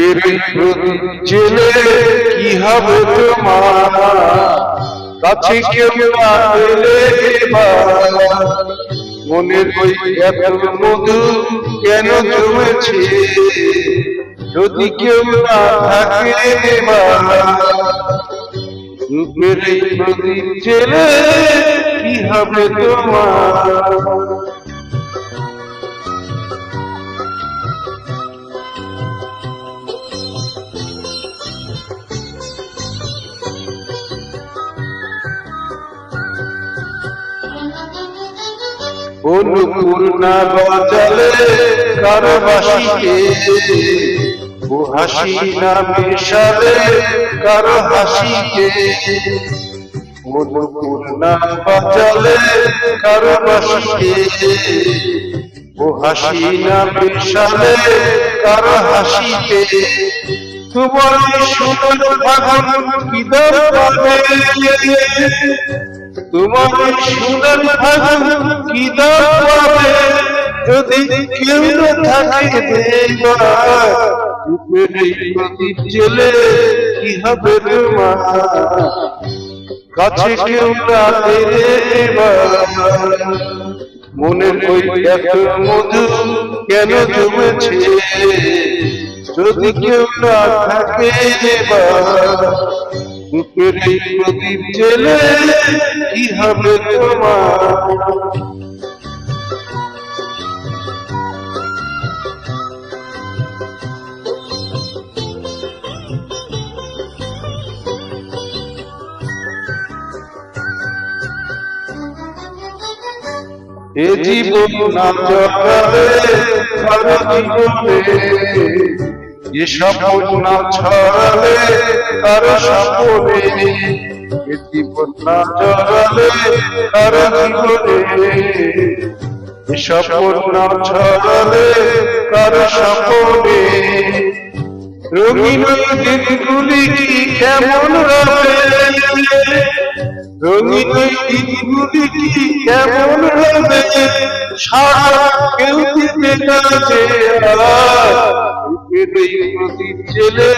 রূপের প্রদীপ জেলে কি হবে তোমার, কাছে কেউ না পেলে মনের ওই এত মধু কেন জমেছে, যদি কেউ না থাকে রূপের প্রদীপ জেলে কি হবে তোমার। অনুপূর্ণা বাজালে কারো বাঁশিকে, ও হাসি না মেশালে কারো হাসিকে। অনুপূর্ণা বাজালে কারো বাঁশিকে, ও হাসি না মেশালে কারো হাসিকে। তোমার সুন্দর ফাগুন কি দাম পাবে, তোমার সুন্দর ফাগুন কি দাম পাবে, যদি কেউ না থাকে রূপের প্রদীপ জেলে কি হবে তোমার, কাছে কেউ না পেলে মনের ওই এত মধু কেন জমেছে, যদি কেউ না থাকে রূপের প্রদীপ জেলে কি হবে তোমার। এ জীবন না জড়ালে কারো জীবনে, এ স্বপ্ন না ছড়ালে কারো স্বপ্নে, এ জীবন না জড়ালে কারো জীবনে, এ স্বপ্ন না ছড়ালে কারো স্বপ্নে। রঙিন দিনগুলি কি কেমন হবে, রঙিন দিনগুলি কি কেমন হবে, সারা কেউ দিতে না যে রূপের প্রদীপ জেলে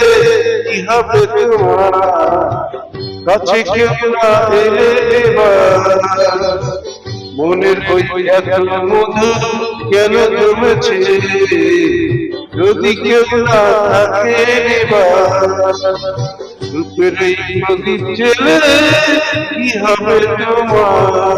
কি হবে তোমার, কাছে কেউ না এলে মনের ওই এত মধু কেন জমেছে, যদি কেউ না থাকে রূপের প্রদীপ জেলে কি হবে তোমার।